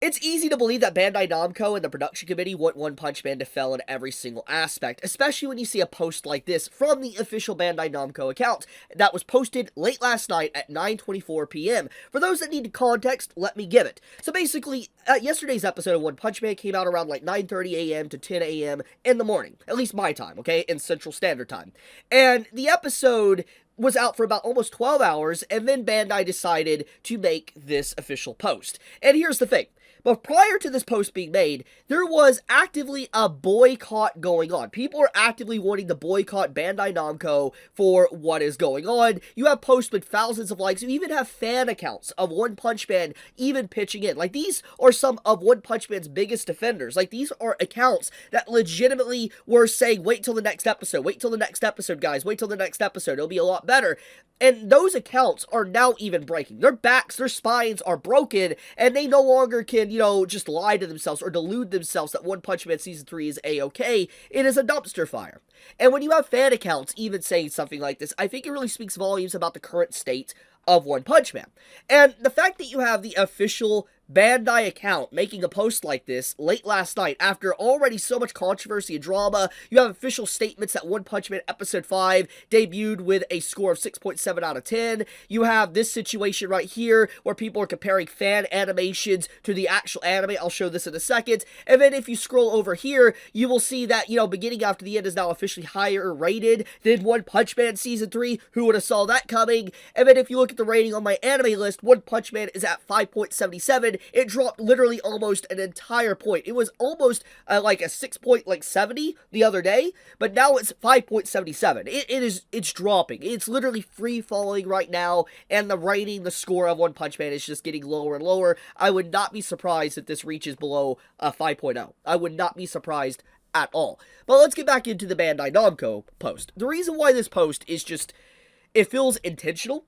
It's easy to believe that Bandai Namco and the production committee want One Punch Man to fail in every single aspect, especially when you see a post like this from the official Bandai Namco account that was posted late last night at 9:24 p.m. For those that need context, let me give it. So basically, yesterday's episode of One Punch Man came out around like 9:30 a.m. to 10 a.m. in the morning, at least my time, okay, in Central Standard Time. And the episode was out for about almost 12 hours, and then Bandai decided to make this official post. And here's the thing. But prior to this post being made, there was actively a boycott going on. People are actively wanting to boycott Bandai Namco for what is going on. You have posts with thousands of likes. You even have fan accounts of One Punch Man even pitching in. Like, these are some of One Punch Man's biggest defenders. Like, these are accounts that legitimately were saying, wait till the next episode. Wait till the next episode, guys. Wait till the next episode. It'll be a lot better. And those accounts are now even breaking. Their backs, their spines are broken, and they no longer can, just lie to themselves or delude themselves that One Punch Man Season 3 is A-okay. It is a dumpster fire. And when you have fan accounts even saying something like this, I think it really speaks volumes about the current state of One Punch Man. And the fact that you have the official Bandai account making a post like this late last night after already so much controversy and drama. You have official statements that One Punch Man Episode 5 debuted with a score of 6.7 out of 10. You have this situation right here where people are comparing fan animations to the actual anime. I'll show this in a second. And then if you scroll over here, you will see that, beginning after the end is now officially higher rated than One Punch Man Season 3. Who would have saw that coming? And then if you look at the rating on my anime list, One Punch Man is at 5.77. It dropped literally almost an entire point. It was almost like a 6.70 the other day, but now it's 5.77. It's dropping. It's literally free falling right now, and the rating, the score of One Punch Man is just getting lower and lower. I would not be surprised if this reaches below 5.0. I would not be surprised at all. But let's get back into the Bandai Namco post. The reason why this post is just, it feels intentional.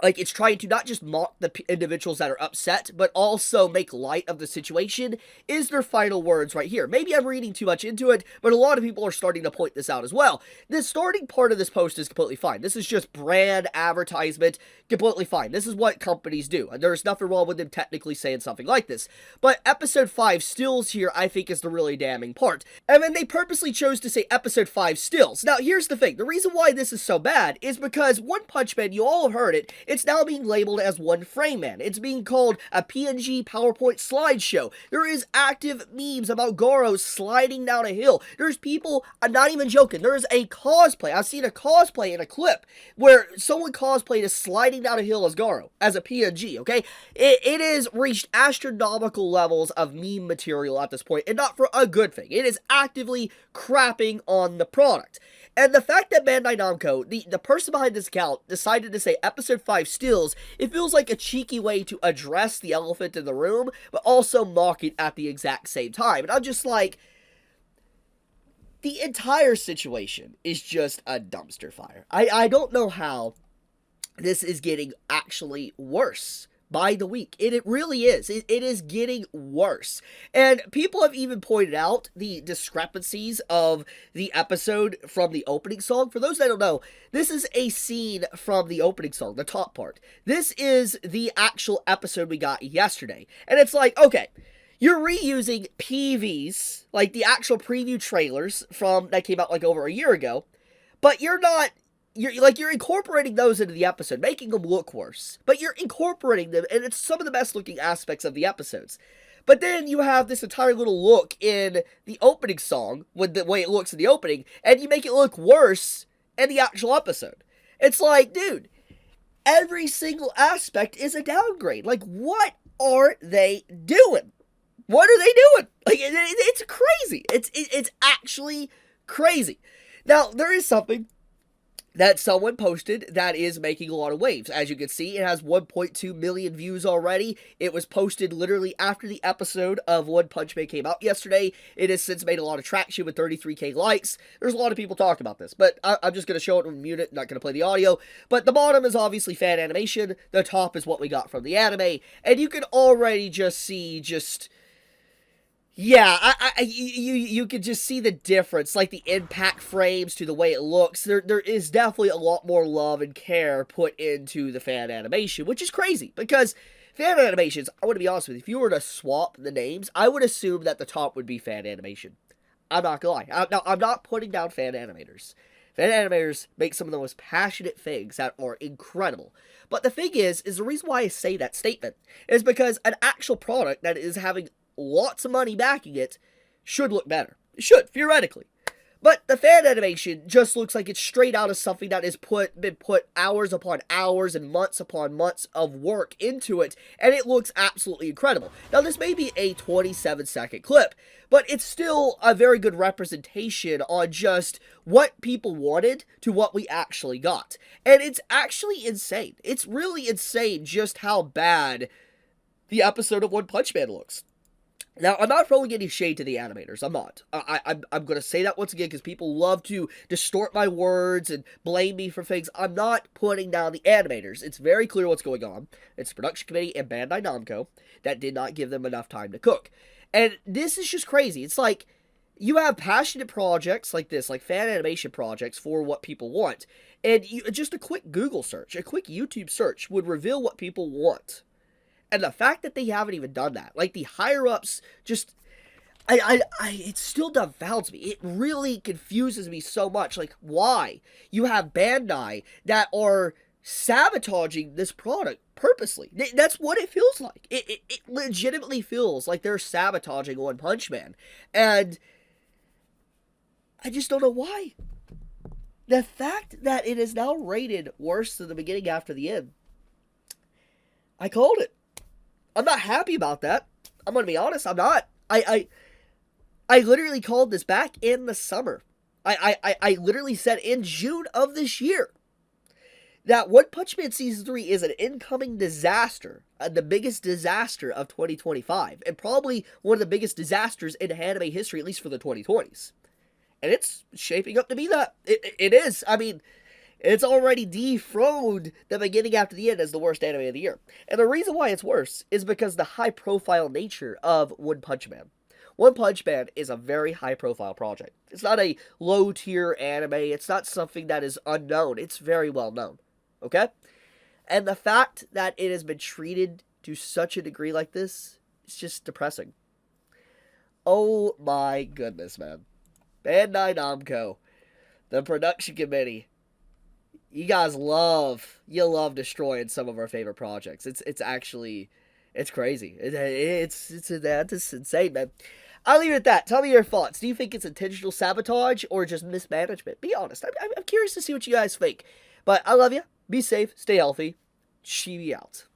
Like, it's trying to not just mock the individuals that are upset, but also make light of the situation, is their final words right here. Maybe I'm reading too much into it, but a lot of people are starting to point this out as well. The starting part of this post is completely fine. This is just brand advertisement, completely fine. This is what companies do, and there's nothing wrong with them technically saying something like this. But Episode 5 stills here, I think, is the really damning part. And then they purposely chose to say Episode 5 stills. Now, here's the thing. The reason why this is so bad is because One Punch Man, you all have heard it, it's now being labeled as One Frame Man. It's being called a PNG PowerPoint slideshow. There is active memes about Goro sliding down a hill. There's people, I'm not even joking, there is a cosplay. I've seen a cosplay in a clip where someone cosplayed as sliding down a hill as Goro, as a PNG, okay? It has reached astronomical levels of meme material at this point, and not for a good thing. It is actively crapping on the product. And the fact that Bandai Namco, the person behind this account, decided to say Episode 5 stills, it feels like a cheeky way to address the elephant in the room, but also mock it at the exact same time. And I'm just like, the entire situation is just a dumpster fire. I don't know how this is getting actually worse by the week. It really is. It is getting worse. And people have even pointed out the discrepancies of the episode from the opening song. For those that don't know, this is a scene from the opening song, the top part. This is the actual episode we got yesterday. And it's like, okay, you're reusing PVs, like the actual preview trailers from that came out like over a year ago, but you're incorporating those into the episode, making them look worse. But you're incorporating them, and it's some of the best looking aspects of the episodes. But then you have this entire little look in the opening song, with the way it looks in the opening, and you make it look worse in the actual episode. It's like, dude, every single aspect is a downgrade. Like, what are they doing? What are they doing? Like, it's crazy. It's actually crazy. Now, there is something that someone posted that is making a lot of waves. As you can see, it has 1.2 million views already. It was posted literally after the episode of One Punch Man came out yesterday. It has since made a lot of traction with 33k likes. There's a lot of people talking about this, but I'm just going to show it and mute it, not going to play the audio. But the bottom is obviously fan animation. The top is what we got from the anime. And you can already just see yeah, you could just see the difference, like the impact frames to the way it looks. There is definitely a lot more love and care put into the fan animation, which is crazy, because Fan animations, I want to be honest with you, if you were to swap the names, I would assume that the top would be fan animation. I'm not gonna lie. I'm not putting down fan animators. Fan animators make some of the most passionate things that are incredible. But the thing is the reason why I say that statement is because an actual product that is having lots of money backing it should look better. It should, theoretically. But the fan animation just looks like it's straight out of something that has been put hours upon hours and months upon months of work into it, and it looks absolutely incredible. Now, this may be a 27-second clip, but it's still a very good representation on just what people wanted to what we actually got. And it's actually insane. It's really insane just how bad the episode of One Punch Man looks. Now, I'm not throwing any shade to the animators. I'm not. I'm going to say that once again because people love to distort my words and blame me for things. I'm not putting down the animators. It's very clear what's going on. It's the production committee and Bandai Namco that did not give them enough time to cook. And this is just crazy. It's like you have passionate projects like this, like fan animation projects for what people want. And just a quick Google search, a quick YouTube search would reveal what people want. And the fact that they haven't even done that, like the higher-ups just, it still dumbfounds me. It really confuses me so much. Like, why? You have Bandai that are sabotaging this product purposely. That's what it feels like. It legitimately feels like they're sabotaging One Punch Man. And I just don't know why. The fact that it is now rated worse than the beginning after the end, I called it. I'm not happy about that. I'm going to be honest, I'm not. I literally called this back in the summer. I literally said in June of this year that One Punch Man Season 3 is an incoming disaster. The biggest disaster of 2025. And probably one of the biggest disasters in anime history, at least for the 2020s. And it's shaping up to be that. It is. I mean, it's already dethroned the beginning after the end as the worst anime of the year. And the reason why it's worse is because the high-profile nature of One Punch Man. One Punch Man is a very high-profile project. It's not a low-tier anime. It's not something that is unknown. It's very well-known. Okay? And the fact that it has been treated to such a degree like this, it's just depressing. Oh my goodness, man. Bandai Namco. The production committee. You guys love destroying some of our favorite projects. It's crazy. It's insane, man. I'll leave it at that. Tell me your thoughts. Do you think it's intentional sabotage or just mismanagement? Be honest. I'm curious to see what you guys think. But I love you. Be safe. Stay healthy. Chibi out.